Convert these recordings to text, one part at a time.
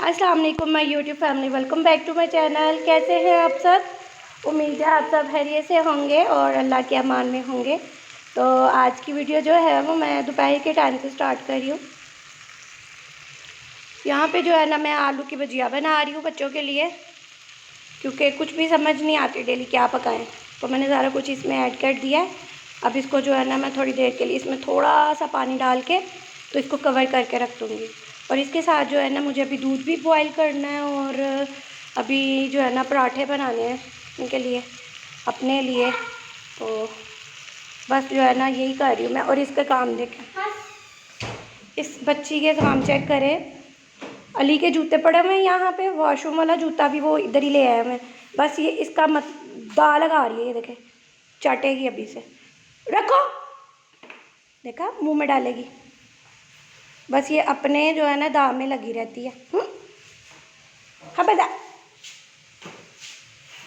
अस्सलाम वालेकुम my YouTube family, welcome back to my channel. कैसे हैं आप सब? उम्मीद है आप सब खैरियत से होंगे और अल्लाह के अमान में होंगे। तो आज की वीडियो जो है वो मैं दोपहर के टाइम से स्टार्ट कर रही हूँ। यहाँ पे जो है ना मैं आलू की भुजिया बना रही हूँ बच्चों के लिए, क्योंकि कुछ भी समझ नहीं आती डेली क्या पकाएं। तो मैंने सारा कुछ इसमें ऐड कर दिया है। अब इसको जो है ना मैं थोड़ी देर के लिए इसमें थोड़ा सा पानी डाल के तो इसको कवर करके रख दूँगी। और इसके साथ जो है ना मुझे अभी दूध भी बॉईल करना है और अभी जो है ना पराठे बनाने हैं उनके लिए, अपने लिए। तो बस जो है ना यही कर रही हूँ मैं। और इसका काम देखें, इस बच्ची के काम चेक करें। अली के जूते पड़े हुए हैं यहाँ पे, वॉशरूम वाला जूता भी वो इधर ही ले आया मैं। बस ये इसका मत दाल लगा रही है, ये देखे चाटेगी अभी से। रखो, देखा मुंह में डालेगी। बस ये अपने जो है ना दाम में लगी रहती है। खबरदार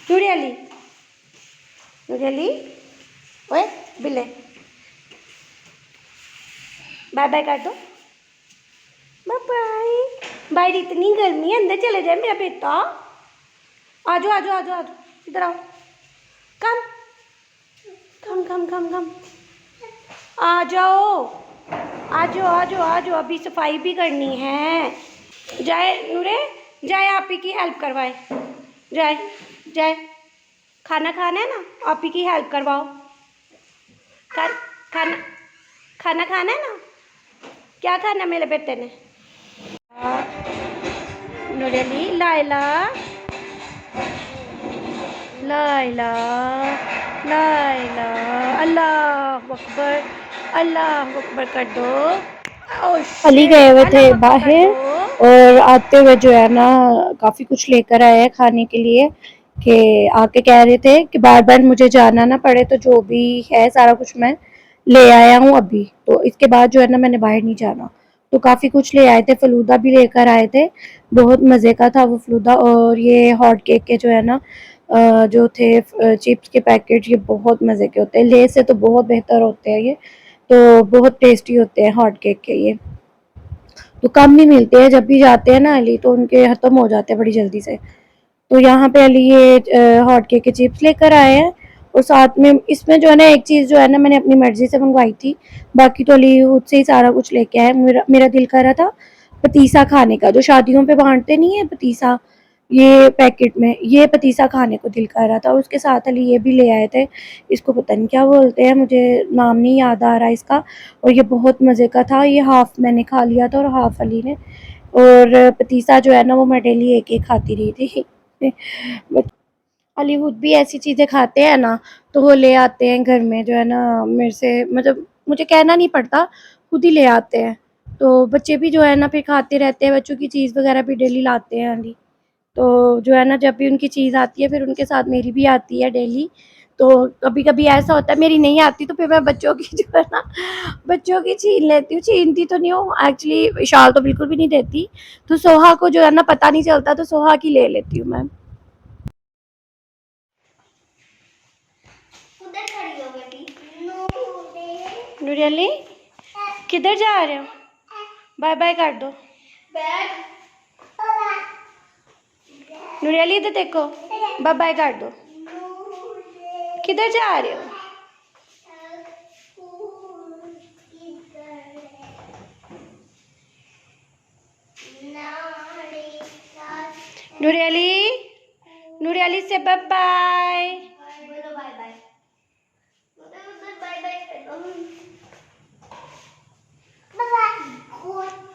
नूरियली, नूरियली, ओए बिल्ले, बाय बाय कर दो। Bye bye. बाहर इतनी गर्मी है, अंदर चले जाए मेरा बेटा। आ जाओ आ जाओ आ जाओ आ जाओ, इधर आओ। कम कम कम कम कम, आ जाओ आ जाओ आ जाओ आ जाओ। अभी सफाई भी करनी है। जाए नूरे, जाए आप ही की हेल्प करवाए। जाए जाए, खाना खाना है ना, आप ही की हेल्प करवाओ। खाना खाना खाना है ना, क्या खाना मेरे बेटे ने? नूरेली, लाइला लाइला लाइला, अल्लाह अकबर, अल्लाह अकबर कर दो। अली गए हुए थे बाहर और आते हुए जो है ना काफ़ी कुछ लेकर आए हैं खाने के लिए। कि आके कह रहे थे कि बार बार मुझे जाना ना पड़े, तो जो भी है सारा कुछ मैं ले आया हूँ अभी। तो इसके बाद जो है ना मैंने बाहर नहीं जाना, तो काफ़ी कुछ ले आए थे। फलूदा भी लेकर आए थे, बहुत मज़े का था वो फलूदा। और ये हॉट केक के जो है ना जो थे चिप्स के पैकेट, ये बहुत मज़े के होते हैं। ले से तो बहुत बेहतर होते हैं ये, तो बहुत टेस्टी होते हैं हॉट केक के। ये तो कम ही मिलते हैं, जब भी जाते हैं ना अली तो उनके ख़त्म हो जाते हैं बड़ी जल्दी से। तो यहाँ पे अली ये हॉट केक के चिप्स लेकर आए हैं। और साथ में इसमें जो है ना एक चीज़ जो है ना मैंने अपनी मर्ज़ी से मंगवाई थी, बाकी तो अली खुद से ही सारा कुछ लेके आए। मेरा दिल कर रहा था पतीसा खाने का, जो शादियों पे बांटते नहीं है पतीसा, ये पैकेट में, ये पतीसा खाने को दिल कर रहा था। और उसके साथ अली ये भी ले आए थे, इसको पता नहीं क्या बोलते हैं, मुझे नाम नहीं याद आ रहा इसका। और ये बहुत मज़े का था। ये हाफ़ मैंने खा लिया था और हाफ़ अली ने। और पतीसा जो है ना वो मैं डेली एक एक खाती रही थी। अली खुद भी ऐसी चीज़ें खाते हैं ना, तो वो ले आते हैं घर में जो है ना, मेरे से मतलब मुझे कहना नहीं पड़ता, खुद ही ले आते हैं। तो बच्चे भी जो है ना फिर खाते रहते हैं, बच्चों की चीज़ वगैरह भी डेली लाते हैं अली। तो जो है ना जब भी उनकी चीज़ आती है फिर उनके साथ मेरी भी आती है डेली। तो कभी-कभी ऐसा होता है मेरी नहीं आती, तो फिर मैं बच्चों की जो है ना बच्चों की छीन लेती हूँ। छीनती तो नहीं हूँ एक्चुअली, विशाल तो बिल्कुल भी नहीं देती। तो सोहा को जो है ना पता नहीं चलता, तो सोहा की ले लेती हूँ मैं। नूरियली, किधर जा रहे हो? बाय बाय कर दो। नूरियली इधर देखो, बाय बाय कर दो। किधर जा रहे हो? नूरियली, नूरियली से बाय बाय।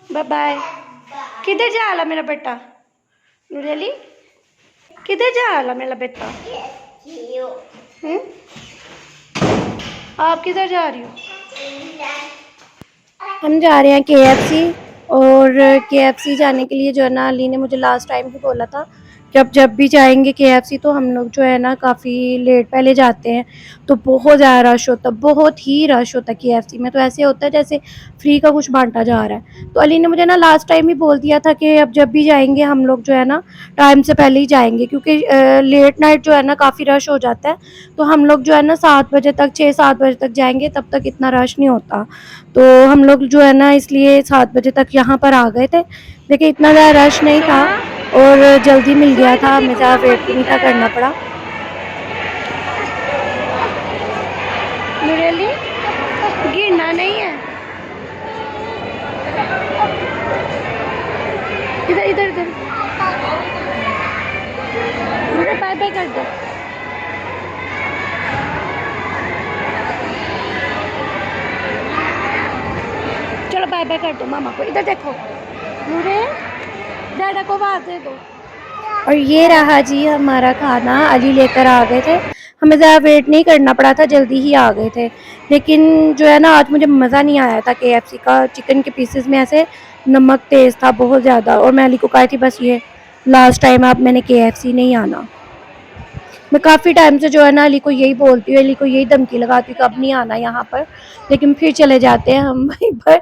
Bye bye. किधर जा रहा मेरा बेटा? नूरियली, किधर जा रहा मेरा बेटा? आप किधर जा रही हो? हम जा रहे हैं KFC। और KFC जाने के लिए जो है ना अली ने मुझे लास्ट टाइम भी बोला था जब भी जाएंगे केएफसी तो हम लोग जो है ना काफ़ी लेट पहले जाते हैं, तो बहुत ज़्यादा रश होता है, बहुत ही रश होता है केएफसी में। तो ऐसे होता है जैसे फ्री का कुछ बांटा जा रहा है। तो अली ने मुझे ना लास्ट टाइम ही बोल दिया था कि अब जब भी जाएंगे हम लोग जो है ना टाइम से पहले ही जाएंगे, क्योंकि लेट नाइट जो है ना काफ़ी रश हो जाता है। तो हम लोग जो है ना 7 बजे तक, 6-7 बजे तक जाएंगे, तब तक इतना रश नहीं होता। तो हम लोग जो है ना इसलिए 7 बजे तक यहाँ पर आ गए थे। देखिए इतना ज़्यादा रश नहीं था और जल्दी मिल गया सोई था, दीदी हमें को ज़्यादा मम्मा वेट भी की नहीं था करना तरफ। पड़ा। नुरेली गिरना नहीं है। इधर इधर इधर बाय बाय कर दो। चलो बाय बाय कर दो मामा को। इधर देखो नूरे, डैडा को आवाज दे दो। और ये रहा जी हमारा खाना, अली लेकर आ गए थे। हमें ज़्यादा वेट नहीं करना पड़ा था, जल्दी ही आ गए थे। लेकिन जो है ना आज मुझे मज़ा नहीं आया था केएफसी का। चिकन के पीसेस में ऐसे नमक तेज़ था बहुत ज़्यादा, और मैं अली को कही थी बस ये लास्ट टाइम आप मैंने केएफसी नहीं आना। मैं काफ़ी टाइम से जो है ना अली को यही बोलती हूँ, अली को यही धमकी लगाती हूँ कि अब नहीं आना यहाँ पर, लेकिन फिर चले जाते हैं हम वहीं पर।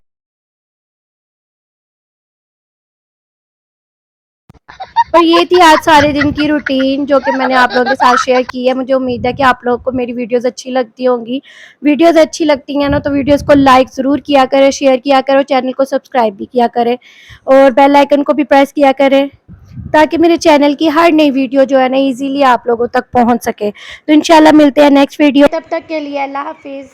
और ये थी आज सारे दिन की रूटीन जो कि मैंने आप लोगों के साथ शेयर की है। मुझे उम्मीद है कि आप लोगों को मेरी वीडियोस अच्छी लगती होंगी। वीडियोस अच्छी लगती हैं ना तो वीडियोस को लाइक ज़रूर किया करें, शेयर किया करें, चैनल को सब्सक्राइब भी किया करें और बेल आइकन को भी प्रेस किया करें, ताकि मेरे चैनल की हर नई वीडियो जो है ना ईजिली आप लोगों तक पहुँच सके। तो इंशाल्लाह मिलते हैं नेक्स्ट वीडियो, तब तक के लिए अल्लाह हाफिज़।